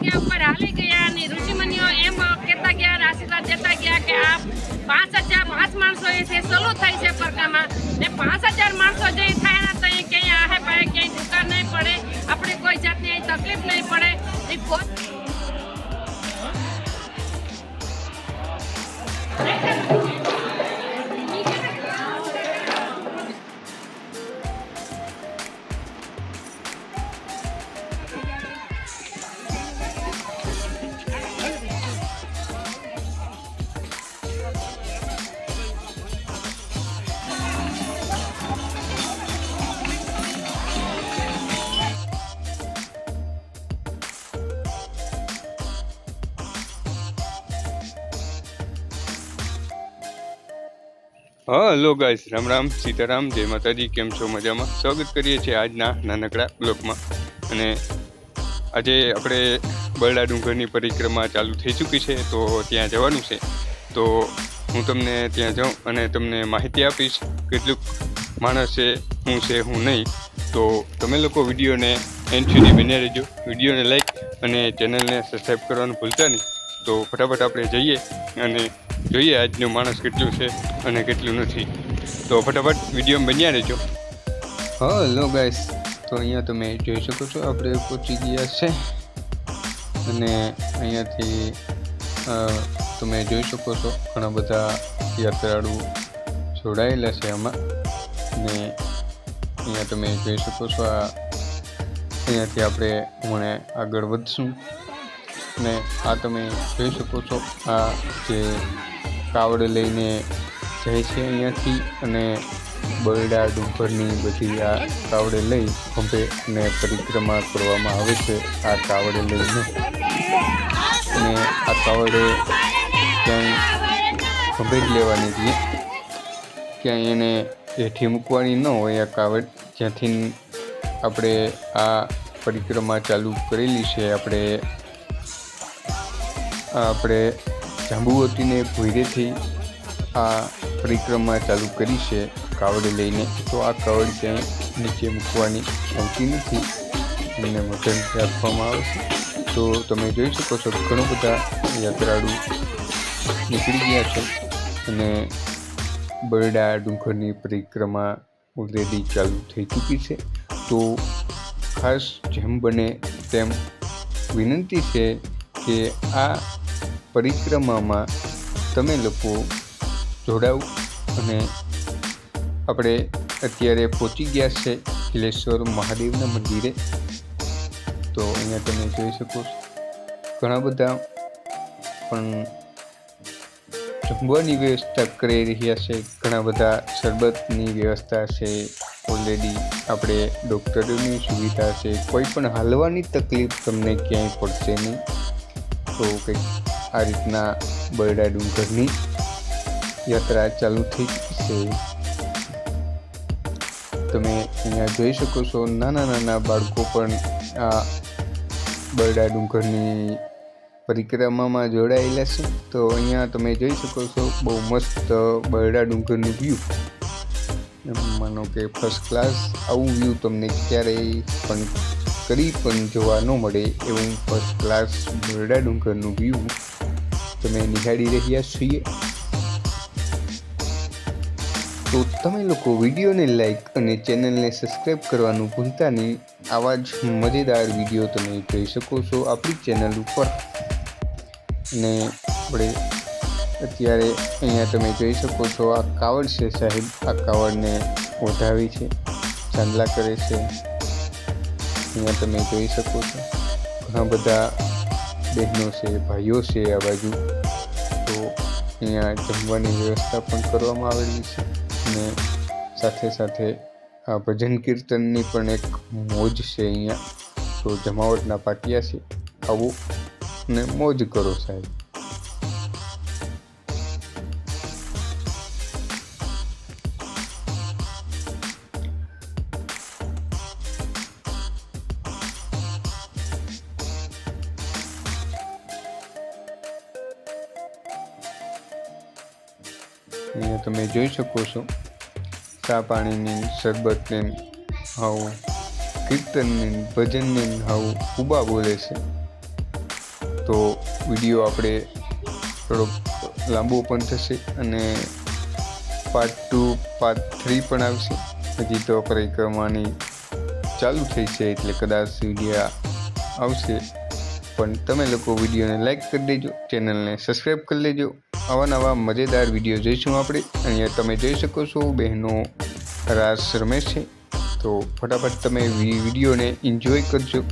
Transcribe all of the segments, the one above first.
જગ્યા ઉપર હાલી ગયા અને ઋષિમુનિઓ એમ કહેતા ગયા, આશીર્વાદ દેતા ગયા કે આ 5 માણસો એ છે સલો થાય છે પરકામાં ને 5000 માણસો જે થાય તો એ ક્યાંય આહે પાહે ક્યાંય દુકાન નહીં પડે, આપણે કોઈ જાતની તકલીફ નહીં પડે. હેલો ગાઈસ, રામ રામ, સીતારામ, જય માતાજી. કેમ છો? મજામાં? સ્વાગત કરીએ છીએ આજના નાનકડા બ્લોગમાં. અને આજે આપણે બરડા ડુંગરની પરિક્રમા ચાલુ થઈ ચૂકી છે, તો ત્યાં જવાનું છે. તો હું તમને ત્યાં જાઉં અને તમને માહિતી આપીશ કેટલુંક માણસ છે, હું છે, હું નહીં. તો તમે લોકો વિડીયોને એન્ડ સુધી બન્યા રહેજો. વિડીયોને લાઈક અને ચેનલને સબસ્ક્રાઈબ કરવાનું ભૂલતા નહીં. તો ફટાફટ આપણે જઈએ અને જોઈએ આજનું માણસ કેટલું છે અને કેટલું નથી. તો ફટાફટ વિડીયો બન્યા રહેજો. હેલો ગાઈસ, તો અહીંયા તમે જોઈ શકો છો આપણે પહોંચી ગયા છે. અને અહીંયાથી તમે જોઈ શકો છો ઘણા બધા યાત્રાળુ જોડાયેલા છે આમાં. અને અહીંયા તમે જોઈ શકો છો અહીંયાથી આપણે હમણાં આગળ વધશું. અને આ તમે જોઈ શકો છો આ જે કાવડ લઈને જાય છે અહીંયાથી, અને બરડા ડુંગરની બધી આ કાવડે લઈ ખંભે અને પરિક્રમા કરવામાં આવે છે આ કાવડે લઈને. અને આ કાવડે ક્યાંય ખંભે જ લેવાની છે, ક્યાંય એને હેઠી મૂકવાની ન હોય આ કાવડ. જ્યાંથી આપણે આ પરિક્રમા ચાલુ કરેલી છે આપણે જાંબુવતીને ભોયરેથી આ પરિક્રમા ચાલુ કરી છે કાવડ લઈને. તો આ કાવડ ક્યાંય નીચે મૂકવાની આવતી નથી, એમને વજન રાખવામાં આવે છે. તો તમે જોઈ શકો છો ઘણા બધા યાત્રાળુ નીકળી ગયા છે અને બરડા ડુંગરની પરિક્રમા ઓલરેડી ચાલુ થઈ ચૂકી છે. તો ખાસ જેમ બને તેમ વિનંતી છે કે આ પરિક્રમામાં તમે લોકો જોડાવ. અને આપણે અત્યારે પહોંચી ગયા છે ખિલેશ્વર મહાદેવના મંદિરે. તો અહીંયા તમે જોઈ શકો છો ઘણા બધા પણ જમવાની વ્યવસ્થા કરી રહ્યા છે, ઘણા બધા શરબતની વ્યવસ્થા છે ઓલરેડી. આપણે ડૉક્ટરોની સુવિધા છે, કોઈ પણ હાલવાની તકલીફ તમને ક્યાંય પડશે નહીં. તો કંઈક આ રીતના બરડા ડુંગરની યાત્રા ચાલુ થઈ છે. તમે અહીંયા જોઈ શકો છો નાના નાના બાળકો પણ આ બરડા ડુંગરની પરિક્રમામાં જોડાયેલા છે. તો અહીંયા તમે જોઈ શકો છો બહુ મસ્ત બરડા ડુંગરનું વ્યૂ. માનો કે ફર્સ્ટ ક્લાસ આવું વ્યૂ તમને ક્યારેય પણ જોવા ન મળે એવું ફર્સ્ટ ક્લાસ બરડા ડુંગરનું વ્યૂ તમે નિહાળી રહ્યા છીએ. તો તમે લોકો વિડીયોને લાઈક અને ચેનલને સબસ્ક્રાઈબ કરવાનું ભૂલતા નહીં. આવા જ મજેદાર વિડીયો તમે જોઈ શકો છો આપણી ચેનલ ઉપર. અને આપણે અત્યારે અહીંયા તમે જોઈ શકો છો આ કાવડ છે સાહેબ, આ કાવડને ઓઢાવી છે, ચાંદલા કરે છે. અહીંયા તમે જોઈ શકો છો ઘણા બધા બહેનો છે, ભાઈઓ છે આ બાજુ. તો અહીંયા જમવાની વ્યવસ્થા પણ કરવામાં આવેલી છે. અને સાથે સાથે આ ભજન કીર્તનની પણ એક મોજ છે અહીંયા. તો જમાવટના પાટિયા છે, આવો ને મોજ કરો સાહેબ. અહીંયા તમે જોઈ શકો છો ચા પાણીની, શરબતને, હાવ કીર્તનની, ભજનની હાવ ઉબા બોલે છે. તો વિડીયો આપણે થોડોક લાંબો પણ થશે અને પાર્ટ 2 પાર્ટ 3 પણ આવશે. હજી તો પરિક્રમાની ચાલુ થઈ છે એટલે કદાચ વિડીયો આવશે, પણ તમે લોકો વિડીયોને લાઈક કરી દેજો, ચેનલને સબસ્ક્રાઈબ કરી લેજો. આવા નવા મજેદાર વિડીયો જોઈશું આપણે. અહીંયા તમે જોઈ શકો છો બહેનો રાસ રમે છે, તો ફટાફટ તમે વિડીયોને એન્જોય કરજો.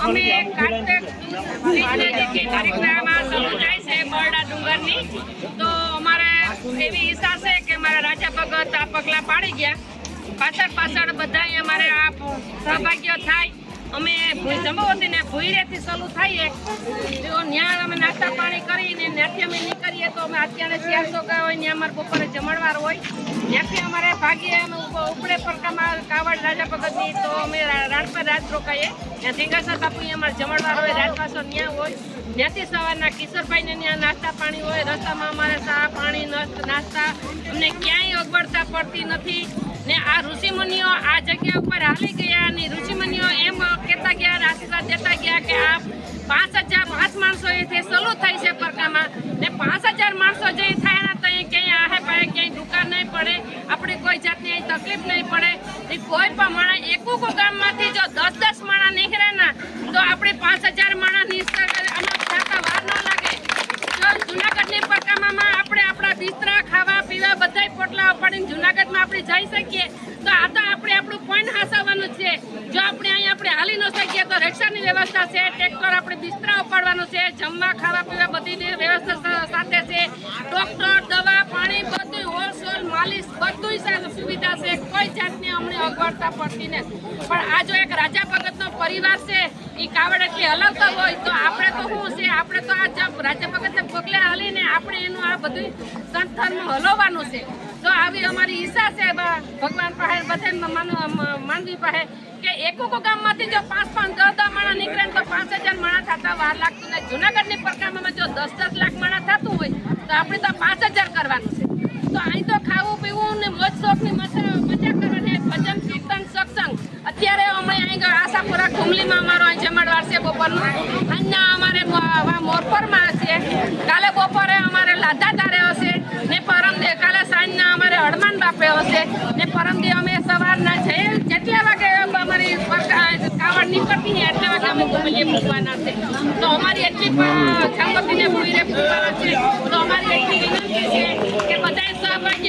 અમે કાર્તિક જે કાર્યક્રમ શરૂ થાય છે બરડા ડુંગરની, તો અમારે એવી ઈચ્છા છે કે મારા રાજા ભગત આ પગલા પાડી ગયા, પાછળ પાછળ બધા અમારે આ સહભાગીઓ થાય. અમે જંબુવતીને ભુઈરેથી ચાલુ થઈએ જો ત્યાં અમે નાસ્તા પાણી કરીને ત્યાંથી અમે નીકળીએ તો અમે અત્યારે 400 હોય ત્યાં અમારે બપોરે જમણવાર હોય. ત્યાંથી અમારે ભાગીએ અમે ઉપડે પરકામાં કાવડ રાજા ભગતની તો અમે રાણપર રાત રોકાઈએ. ત્યાંથી ગસા બાપુ અમારે જમણવાર હોય રાજપાસો ત્યાં હોય. ત્યાંથી સવારના કિશોરભાઈને ત્યાં નાસ્તા પાણી હોય. રસ્તામાં અમારે ચા પાણી નાસ્તા અમને ક્યાંય અગવડતા પડતી નથી. ને આ ઋષિમુનિઓ આ જગ્યા ઉપર હાલી ગયા અને ઋષિમુનિઓ એમ કહેતા ગયા, આશીર્વાદ દેતા ગયા કે આ 5 માણસો એથી સલું થાય છે પરકામાં ને 5000 માણસો જે થાય તો અહીં ક્યાંય આહે પાહે ક્યાંય દુકાન નહીં પડે, આપણે કોઈ જાતની અહીં તકલીફ નહીં પડે. કોઈ પણ માણસ એકુક ગામમાંથી જો 10 માણસ નીકળે ને તો આપણે 5000 માણસ થતા વાર ન લાગે. જો જુનાગઢની પરકામાં આપણે આપણા બિસ્તરા ખાવા પીવા બધાય પોટલા ઉપાડીને જુનાગઢમાં આપણે જઈ શકીએ તો આ તો આપણે આપણું પોઈન્ટ હાંસવવાનું છે. જો આપણે અહીં આપણે હાલી ન શકીએ તો રિક્ષાની વ્યવસ્થા છે, ટ્રેક્ટર આપણે બિસ્તરા ઉપાડવાનું છે, જમવા ખાવા પીવા બધી વ્યવસ્થા સાથે છે, ડોક્ટર દવા પાણી બધું હોલસેલ માલિશ બધું સુવિધા છે. કોઈ જાતની અમને અગવડતા પડતી નથી. પણ આ જો એક રાજા ભગતનો પરિવાર છે એ કાવડ એટલી હલાવતા હોય તો આપણે તો શું છે, આપણે તો આ રાજા ભગતને પગલે હાલીને આપણે એનું આ બધું સંસ્થાનમાં હલાવવાનું છે. તો આવી અમારી ઈચ્છા છે ભગવાન પાસે બધા માનવી પાસે કે એકુક ગામમાંથી જો 5-10 માણસ નીકળે તો 5000 માણસ થતા વાર લાગતું નહીં. જુનાગઢની પરકામાં જો 10 લાખ માણસ થતું હોય તો આપણે તો 5000 કરવાનું છે. તો અહીં તો ખાવું પીવું ને મોજ શોખની મજા કરવાની, ભજન કીર્તન સત્સંગ. અત્યારે અમે અહીં આશાપુરા ખુમલીમાં અમારો અહીં જમણવાર છે બપોરનું. અહીંયા અમારે મોરપરમાં છે, કાલે બપોરે અમારે લાધા તારે હશે ને કાલે સાંજના અમારે હળમાન બાપે હશે ને પરમદી અમે સવારના જેટલા વાગે અમારી કાવડ નીકળતી ને એટલા વાગે અમે કુમલીએ મૂકવાના છે. તો અમારી એટલી સંપત્તિને ભૂઈને મૂકવાના છે. તો અમારી એટલી વિનંતી છે કે બધાએ સહભાગી